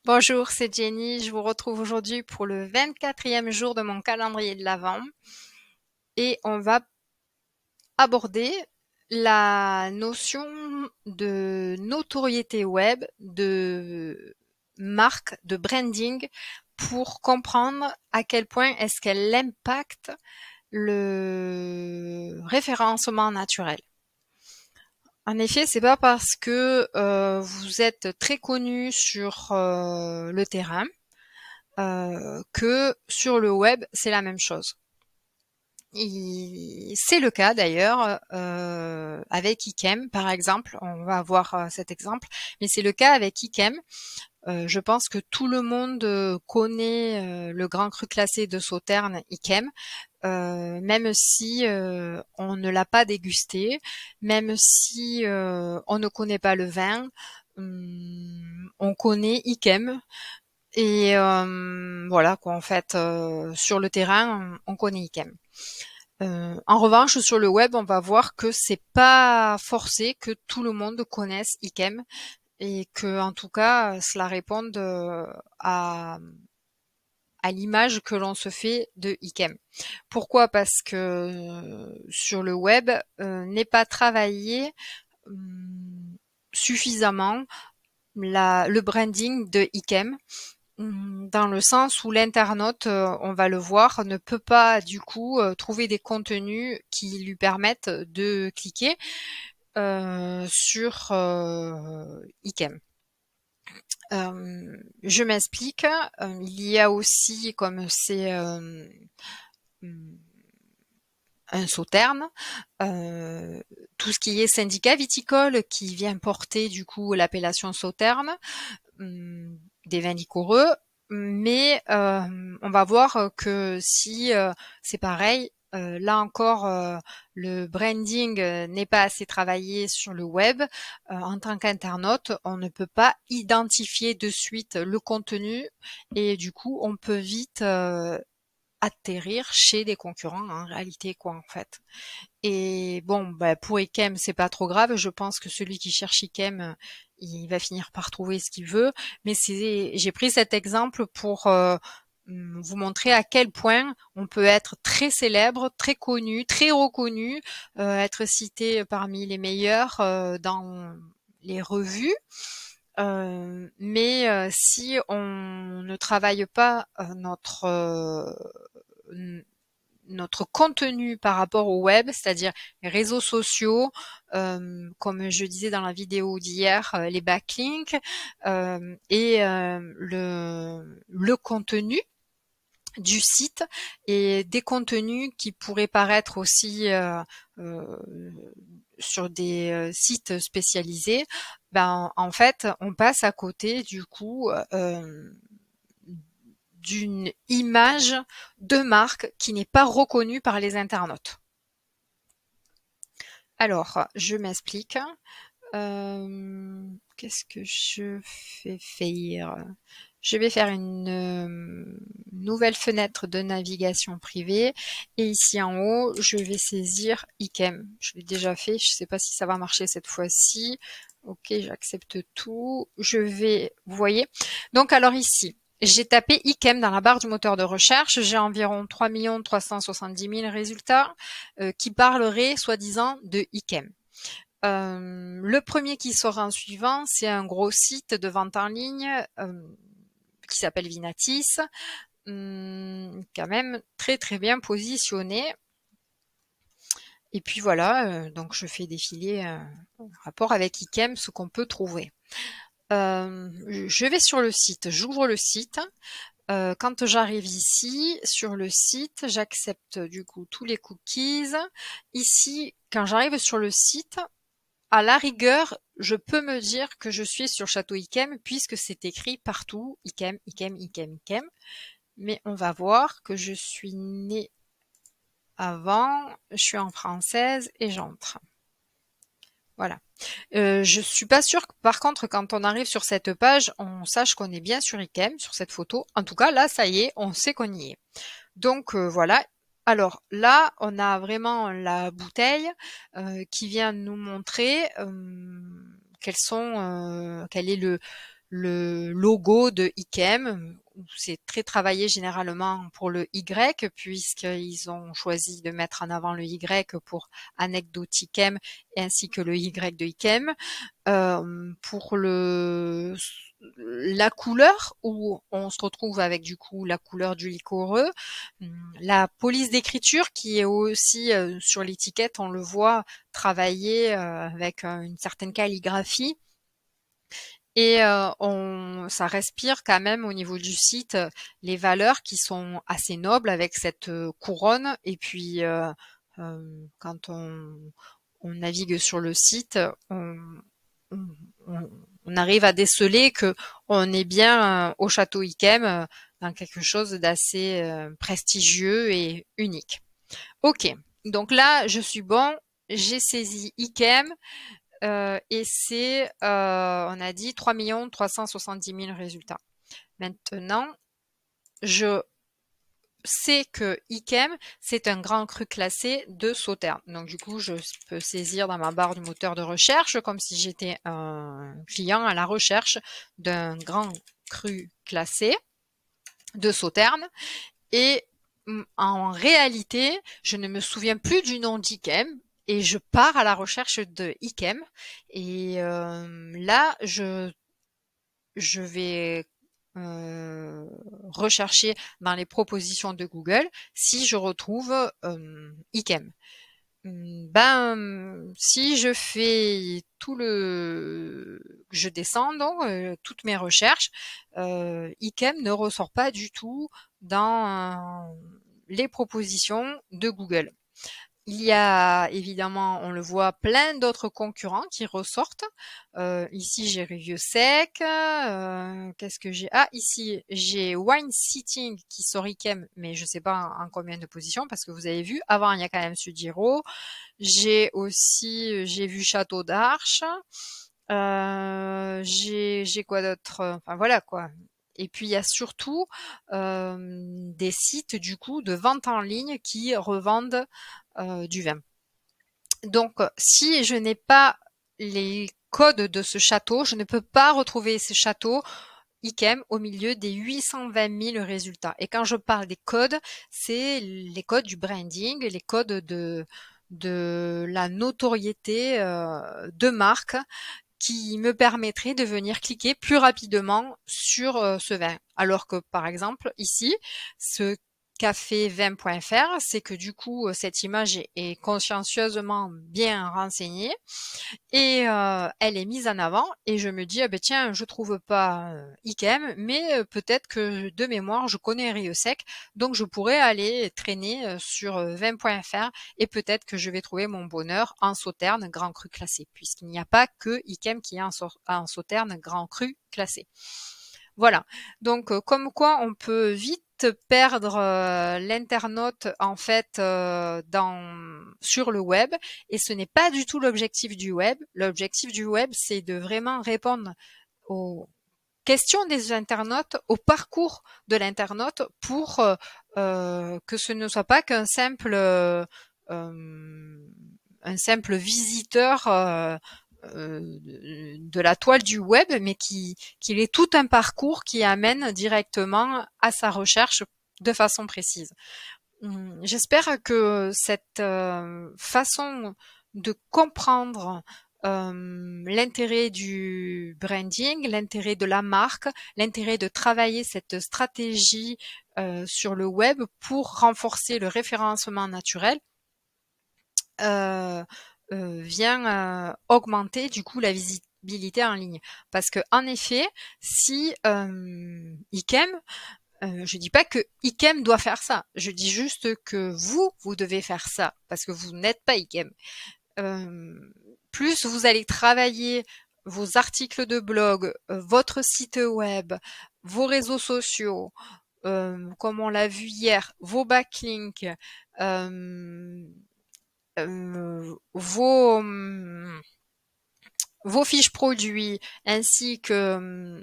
Bonjour, c'est Jenny. Je vous retrouve aujourd'hui pour le 24e jour de mon calendrier de l'Avent et on va aborder la notion de notoriété web, de marque, de branding pour comprendre à quel point est-ce qu'elle impacte le référencement naturel. En effet, c'est pas parce que vous êtes très connu sur le terrain que sur le web, c'est la même chose. C'est le cas d'ailleurs avec Ikem, par exemple. On va voir cet exemple, mais c'est le cas avec Ikem. Je pense que tout le monde connaît le grand cru classé de Sauternes, Ikem, même si on ne l'a pas dégusté, même si on ne connaît pas le vin, on connaît Ikem. Et voilà quoi, en fait, sur le terrain, on connaît Ikem. En revanche, sur le web, on va voir que c'est pas forcé que tout le monde connaisse Ikem et que, en tout cas, cela réponde à l'image que l'on se fait de Ikem. Pourquoi? Parce que sur le web n'est pas travaillé suffisamment le branding de Ikem. Dans le sens où l'internaute, on va le voir, ne peut pas du coup trouver des contenus qui lui permettent de cliquer sur Ikem. Je m'explique. Il y a aussi, comme c'est un sauterne, tout ce qui est syndicat viticole qui vient porter du coup l'appellation sauterne, des vins liquoreux, mais on va voir que si c'est pareil, là encore, le branding n'est pas assez travaillé sur le web. En tant qu'internaute, on ne peut pas identifier de suite le contenu et du coup, on peut vite atterrir chez des concurrents en réalité quoi en fait. Et bon, bah, pour Ikem, c'est pas trop grave. Je pense que celui qui cherche Ikem, il va finir par trouver ce qu'il veut. Mais j'ai pris cet exemple pour vous montrer à quel point on peut être très célèbre, très connu, très reconnu, être cité parmi les meilleurs dans les revues. Mais si on ne travaille pas notre contenu par rapport au web, c'est-à-dire les réseaux sociaux, comme je disais dans la vidéo d'hier, les backlinks et le contenu du site et des contenus qui pourraient paraître aussi euh, sur des sites spécialisés, ben en fait on passe à côté du coup d'une image de marque qui n'est pas reconnue par les internautes. Alors, je m'explique. Qu'est-ce que je vais faire? Je vais faire une nouvelle fenêtre de navigation privée et ici en haut, je vais saisir Ikem. Je l'ai déjà fait, je ne sais pas si ça va marcher cette fois-ci. Ok, j'accepte tout. Je vais, vous voyez. Donc alors ici, j'ai tapé Ikem dans la barre du moteur de recherche. J'ai environ 3 370 000 résultats qui parleraient soi-disant de Ikem. Le premier qui sera en suivant, c'est un gros site de vente en ligne qui s'appelle Vinatis, quand même très très bien positionné. Et puis voilà, donc je fais défiler en rapport avec Ikem ce qu'on peut trouver. Je vais sur le site, j'ouvre le site. Quand j'arrive ici, sur le site, j'accepte du coup tous les cookies. Ici, quand j'arrive sur le site, à la rigueur, je peux me dire que je suis sur Château Yquem puisque c'est écrit partout Yquem, Yquem, Yquem, Yquem. Mais on va voir que je suis née avant, je suis en française et j'entre. Voilà. Je suis pas sûre que par contre quand on arrive sur cette page, on sache qu'on est bien sur Yquem, sur cette photo. En tout cas, là, ça y est, on sait qu'on y est. Donc voilà. Alors là, on a vraiment la bouteille qui vient nous montrer quel est le logo de Ikem. C'est très travaillé généralement pour le Y, puisqu'ils ont choisi de mettre en avant le Y pour anecdote Ikem, ainsi que le Y de Ikem. Pour la couleur, où on se retrouve avec du coup la couleur du liquoreux, la police d'écriture qui est aussi sur l'étiquette, on le voit travailler avec une certaine calligraphie. Et ça respire quand même au niveau du site les valeurs qui sont assez nobles avec cette couronne. Et puis quand on navigue sur le site, on- on arrive à déceler que on est bien au château Yquem, dans quelque chose d'assez prestigieux et unique. Ok, donc là je suis bon, j'ai saisi Yquem. Et c'est, on a dit 3 370 000 résultats. Maintenant, je sais que Ikem, c'est un grand cru classé de Sauternes. Donc du coup, je peux saisir dans ma barre du moteur de recherche comme si j'étais un client à la recherche d'un grand cru classé de Sauternes. Et en réalité, je ne me souviens plus du nom d'Ikem et je pars à la recherche de Ikem. Et là, je vais rechercher dans les propositions de Google si je retrouve Ikem. Ben, si je fais je descends donc toutes mes recherches, Ikem ne ressort pas du tout dans les propositions de Google. Il y a évidemment, on le voit, plein d'autres concurrents qui ressortent. Ici, j'ai Review Sec. Qu'est-ce que j'ai? Ah, ici, j'ai Wine Sitting qui sort Ikem, mais je sais pas en combien de positions parce que vous avez vu, avant, il y a quand même Sudiro. J'ai vu Château d'Arche. J'ai quoi d'autre? Enfin, voilà, quoi. Et puis, il y a surtout des sites, du coup, de vente en ligne qui revendent du vin. Donc, si je n'ai pas les codes de ce château, je ne peux pas retrouver ce château Ikem au milieu des 820 000 résultats. Et quand je parle des codes, c'est les codes du branding, les codes de la notoriété de marque qui me permettrait de venir cliquer plus rapidement sur ce vin. Alors que par exemple ici, ce café20.fr, c'est que du coup cette image est consciencieusement bien renseignée et elle est mise en avant et je me dis ah ben tiens je trouve pas Ikem mais peut-être que de mémoire je connais Rieussec donc je pourrais aller traîner sur 20.fr et peut-être que je vais trouver mon bonheur en Sauternes grand cru classé puisqu'il n'y a pas que Ikem qui est en Sauternes grand cru classé. Voilà. Donc, comme quoi on peut vite perdre l'internaute en fait sur le web et ce n'est pas du tout l'objectif du web. L'objectif du web, c'est de vraiment répondre aux questions des internautes, au parcours de l'internaute pour que ce ne soit pas un simple visiteur de la toile du web, mais qu'il ait tout un parcours qui amène directement à sa recherche de façon précise. J'espère que cette façon de comprendre l'intérêt du branding, l'intérêt de la marque, l'intérêt de travailler cette stratégie sur le web pour renforcer le référencement naturel vient augmenter du coup la visibilité en ligne. Parce que en effet, si Ikem, je dis pas que Ikem doit faire ça, je dis juste que vous devez faire ça parce que vous n'êtes pas Ikem. Plus vous allez travailler vos articles de blog, votre site web, vos réseaux sociaux, comme on l'a vu hier, vos backlinks, vos fiches produits ainsi que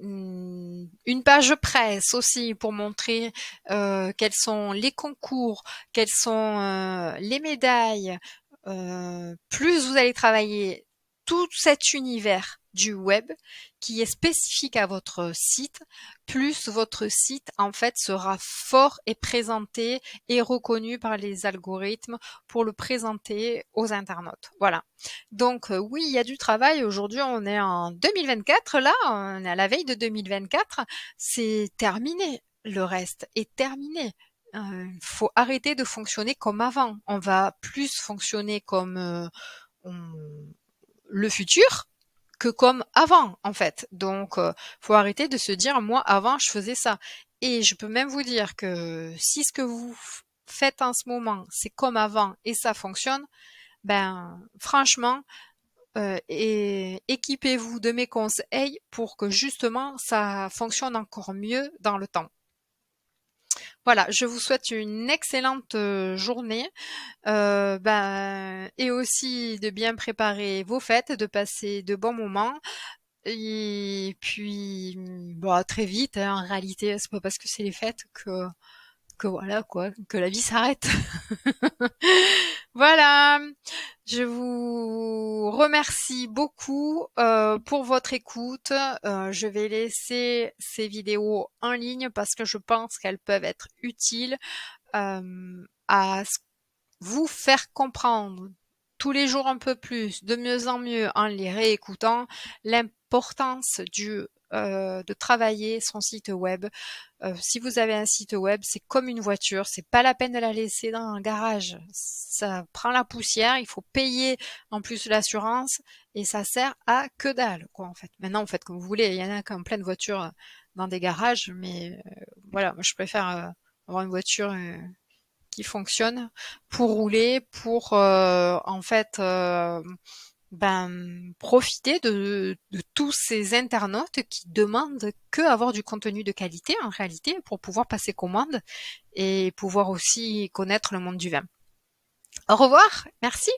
une page presse aussi pour montrer quels sont les concours, quelles sont les médailles. Plus vous allez travailler tout cet univers du web qui est spécifique à votre site, plus votre site en fait sera fort et présenté et reconnu par les algorithmes pour le présenter aux internautes. Voilà. Donc oui, il y a du travail. Aujourd'hui, on est en 2024, là, on est à la veille de 2024. C'est terminé. Le reste est terminé. Faut arrêter de fonctionner comme avant. On va plus fonctionner comme le futur que comme avant, en fait. Donc, faut arrêter de se dire, moi, avant, je faisais ça. Et je peux même vous dire que si ce que vous faites en ce moment, c'est comme avant et ça fonctionne, ben, franchement, et équipez-vous de mes conseils pour que justement ça fonctionne encore mieux dans le temps. Voilà, je vous souhaite une excellente journée, et aussi de bien préparer vos fêtes, de passer de bons moments. Et puis, bon, à très vite, hein, en réalité, c'est pas parce que c'est les fêtes que voilà quoi, que la vie s'arrête. Voilà, je vous remercie beaucoup pour votre écoute. Je vais laisser ces vidéos en ligne parce que je pense qu'elles peuvent être utiles à vous faire comprendre tous les jours un peu plus, de mieux en mieux en les réécoutant, l'importance de travailler son site web. Si vous avez un site web, c'est comme une voiture, c'est pas la peine de la laisser dans un garage. Ça prend la poussière, il faut payer en plus l'assurance et ça sert à que dalle, quoi, en fait. Maintenant, vous faites comme vous voulez. Il y en a qui ont plein de voitures dans des garages, mais voilà, moi je préfère avoir une voiture qui fonctionne pour rouler, pour en fait profiter de tous ces internautes qui demandent que avoir du contenu de qualité en réalité pour pouvoir passer commande et pouvoir aussi connaître le monde du vin. Au revoir, merci.